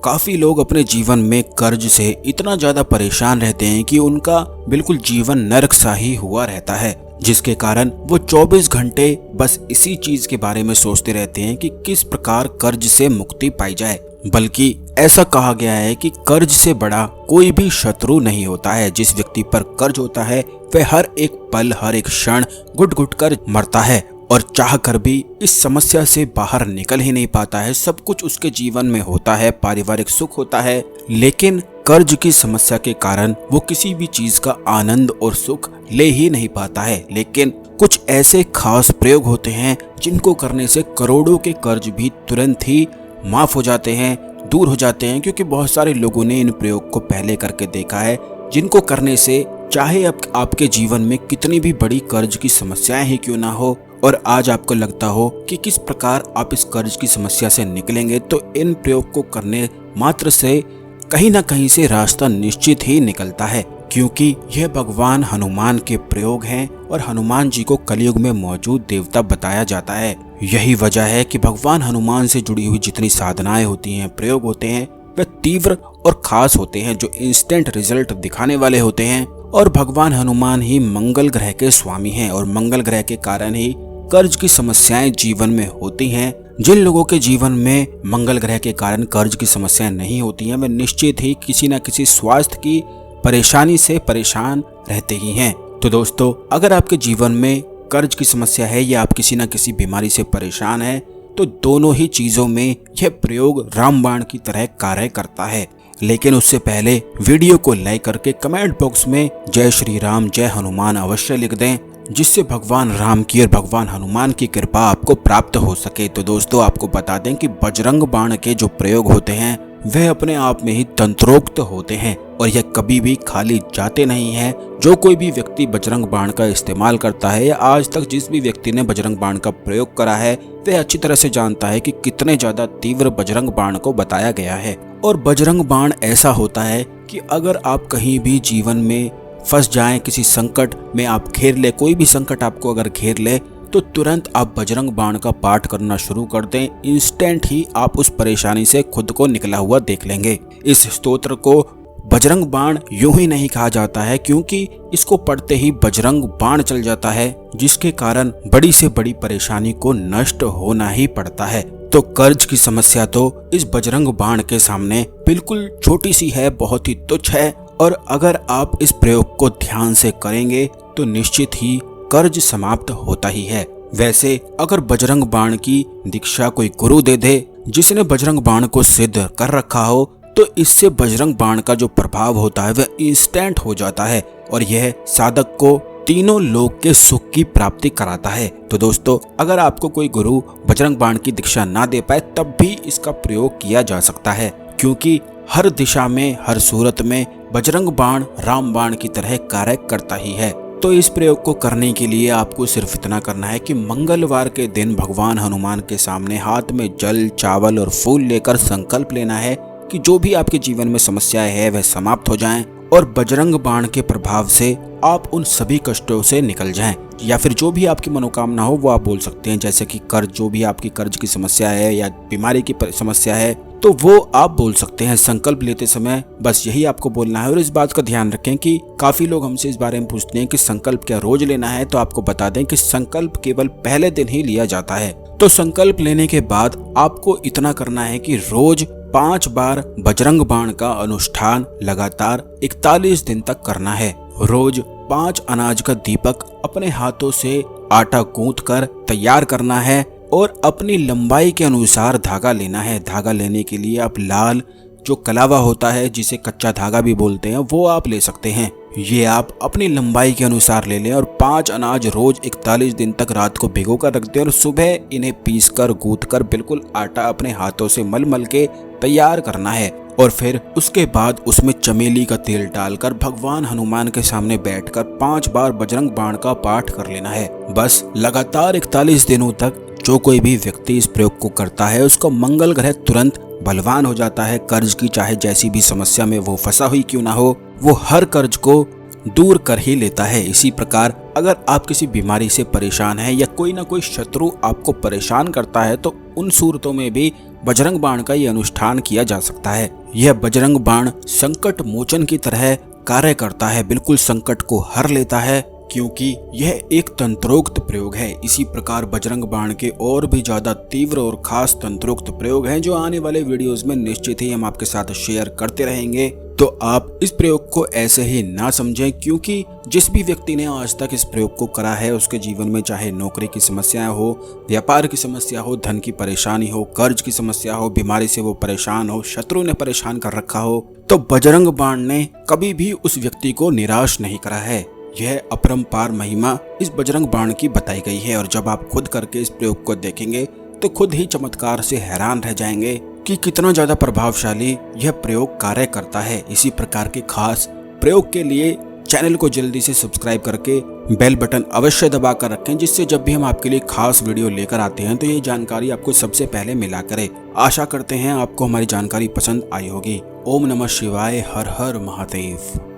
काफी लोग अपने जीवन में कर्ज से इतना ज्यादा परेशान रहते हैं कि उनका बिल्कुल जीवन नरक सा ही हुआ रहता है, जिसके कारण वो 24 घंटे बस इसी चीज के बारे में सोचते रहते हैं कि किस प्रकार कर्ज से मुक्ति पाई जाए। बल्कि ऐसा कहा गया है कि कर्ज से बड़ा कोई भी शत्रु नहीं होता है। जिस व्यक्ति पर कर्ज होता है वह हर एक पल हर एक क्षण घुट घुट कर मरता है और चाह कर भी इस समस्या से बाहर निकल ही नहीं पाता है। सब कुछ उसके जीवन में होता है, पारिवारिक सुख होता है, लेकिन कर्ज की समस्या के कारण वो किसी भी चीज का आनंद और सुख ले ही नहीं पाता है। लेकिन कुछ ऐसे खास प्रयोग होते हैं जिनको करने से करोड़ों के कर्ज भी तुरंत ही माफ हो जाते हैं, दूर हो जाते हैं, क्योंकि बहुत सारे लोगों ने इन प्रयोग को पहले करके देखा है, जिनको करने से चाहे आपके जीवन में कितनी भी बड़ी कर्ज की समस्याएं ही क्यों ना हो और आज आपको लगता हो कि किस प्रकार आप इस कर्ज की समस्या से निकलेंगे, तो इन प्रयोग को करने मात्र से कहीं ना कहीं से रास्ता निश्चित ही निकलता है, क्योंकि यह भगवान हनुमान के प्रयोग हैं और हनुमान जी को कलयुग में मौजूद देवता बताया जाता है। यही वजह है कि भगवान हनुमान से जुड़ी हुई जितनी साधनाएं होती हैं, प्रयोग होते हैं, वे तीव्र और खास होते हैं, जो इंस्टेंट रिजल्ट दिखाने वाले होते हैं। और भगवान हनुमान ही मंगल ग्रह के स्वामी हैं और मंगल ग्रह के कारण ही कर्ज की समस्याएं जीवन में होती हैं। जिन लोगों के जीवन में मंगल ग्रह के कारण कर्ज की समस्याएं नहीं होती हैं, वे निश्चित ही किसी न किसी स्वास्थ्य की परेशानी से परेशान रहते ही हैं। तो दोस्तों, अगर आपके जीवन में कर्ज की समस्या है या आप किसी न किसी बीमारी से परेशान हैं, तो दोनों ही चीजों में यह प्रयोग रामबाण की तरह कार्य करता है। लेकिन उससे पहले वीडियो को लाइक करके कमेंट बॉक्स में जय श्री राम जय हनुमान अवश्य लिख दें, जिससे भगवान राम की और भगवान हनुमान की कृपा आपको प्राप्त हो सके। तो दोस्तों, आपको बता दें कि बजरंग बाण के जो प्रयोग होते हैं वह अपने आप में ही तंत्रोक्त होते हैं और यह कभी भी खाली जाते नहीं हैं। जो कोई भी व्यक्ति बजरंग बाण का इस्तेमाल करता है या आज तक जिस भी व्यक्ति ने बजरंग बाण का प्रयोग करा है, वह अच्छी तरह से जानता है कि कितने ज्यादा तीव्र बजरंग बाण को बताया गया है। और बजरंग बाण ऐसा होता है कि अगर आप कहीं भी जीवन में फंस जाएं, किसी संकट में आप घेर ले, कोई भी संकट आपको अगर घेर ले, तो तुरंत आप बजरंग बाण का पाठ करना शुरू कर दें। इंस्टेंट ही आप उस परेशानी से खुद को निकला हुआ देख लेंगे। इस स्तोत्र को बजरंग बाण यूं ही नहीं कहा जाता है, क्योंकि इसको पढ़ते ही बजरंग बाण चल जाता है, जिसके कारण बड़ी से बड़ी परेशानी को नष्ट होना ही पड़ता है। तो कर्ज की समस्या तो इस बजरंग बाण के सामने बिल्कुल छोटी सी है, बहुत ही तुच्छ है। और अगर आप इस प्रयोग को ध्यान से करेंगे तो निश्चित ही कर्ज समाप्त होता ही है। वैसे अगर बजरंग बाण की दीक्षा कोई गुरु दे दे जिसने बजरंग बाण को सिद्ध कर रखा हो, तो इससे बजरंग बाण का जो प्रभाव होता है वह इंस्टेंट हो जाता है और यह साधक को तीनों लोक के सुख की प्राप्ति कराता है। तो दोस्तों, अगर आपको कोई गुरु बजरंग बाण की दीक्षा ना दे पाए तब भी इसका प्रयोग किया जा सकता है, क्योंकि हर दिशा में हर सूरत में बजरंग बाण रामबाण की तरह कार्य करता ही है। तो इस प्रयोग को करने के लिए आपको सिर्फ इतना करना है कि मंगलवार के दिन भगवान हनुमान के सामने हाथ में जल, चावल और फूल लेकर संकल्प लेना है कि जो भी आपके जीवन में समस्याएं है वह समाप्त हो जाएं और बजरंग बाण के प्रभाव से आप उन सभी कष्टों से निकल जाएं। या फिर जो भी आपकी मनोकामना हो वो आप बोल सकते हैं, जैसे कि कर्ज, जो भी आपकी कर्ज की समस्या है या बीमारी की समस्या है, तो वो आप बोल सकते हैं। संकल्प लेते समय बस यही आपको बोलना है। और इस बात का ध्यान रखें कि काफी लोग हमसे इस बारे में पूछते हैं कि संकल्प क्या रोज लेना है, तो आपको बता दें कि संकल्प केवल पहले दिन ही लिया जाता है। तो संकल्प लेने के बाद आपको इतना करना है कि रोज 5 बार बजरंग बाण का अनुष्ठान लगातार 41 दिन तक करना है। रोज 5 अनाज का दीपक अपने हाथों से आटा गूंथ कर तैयार करना है और अपनी लंबाई के अनुसार धागा लेना है। धागा लेने के लिए आप लाल जो कलावा होता है, जिसे कच्चा धागा भी बोलते हैं, वो आप ले सकते हैं। ये आप अपनी लंबाई के अनुसार ले लें और 5 अनाज रोज 41 दिन तक रात को भिगो कर रख दें और सुबह इन्हें पीस कर गूंथ कर बिल्कुल आटा अपने हाथों से मल मल के तैयार करना है। और फिर उसके बाद उसमें चमेली का तेल डालकर भगवान हनुमान के सामने बैठकर 5 बार बजरंग बाण का पाठ कर लेना है। बस लगातार 41 दिनों तक जो कोई भी व्यक्ति इस प्रयोग को करता है उसको मंगल ग्रह तुरंत बलवान हो जाता है। कर्ज की चाहे जैसी भी समस्या में वो फंसा हुई क्यों ना हो, वो हर कर्ज को दूर कर ही लेता है। इसी प्रकार अगर आप किसी बीमारी से परेशान हैं या कोई ना कोई शत्रु आपको परेशान करता है तो उन सूरतों में भी बजरंग बाण का ये अनुष्ठान किया जा सकता है। यह बजरंग बाण संकट मोचन की तरह कार्य करता है, बिल्कुल संकट को हर लेता है, क्योंकि यह एक तंत्रोक्त प्रयोग है। इसी प्रकार बजरंग बाण के और भी ज्यादा तीव्र और खास तंत्रोक्त प्रयोग हैं जो आने वाले वीडियोस में निश्चित ही हम आपके साथ शेयर करते रहेंगे। तो आप इस प्रयोग को ऐसे ही ना समझें, क्योंकि जिस भी व्यक्ति ने आज तक इस प्रयोग को करा है उसके जीवन में चाहे नौकरी की समस्याएं हो, व्यापार की समस्या हो, धन की परेशानी हो, कर्ज की समस्या हो, बीमारी से वो परेशान हो, शत्रु ने परेशान कर रखा हो, तो बजरंग बाण ने कभी भी उस व्यक्ति को निराश नहीं करा है। यह अपरंपार महिमा इस बजरंग बाण की बताई गई है और जब आप खुद करके इस प्रयोग को देखेंगे तो खुद ही चमत्कार से हैरान रह जाएंगे कि कितना ज्यादा प्रभावशाली यह प्रयोग कार्य करता है। इसी प्रकार के खास प्रयोग के लिए चैनल को जल्दी से सब्सक्राइब करके बेल बटन अवश्य दबा कर रखें, जिससे जब भी हम आपके लिए खास वीडियो लेकर आते हैं तो ये जानकारी आपको सबसे पहले मिला करे। आशा करते हैं आपको हमारी जानकारी पसंद आई होगी। ओम नमः शिवाय, हर हर महादेव।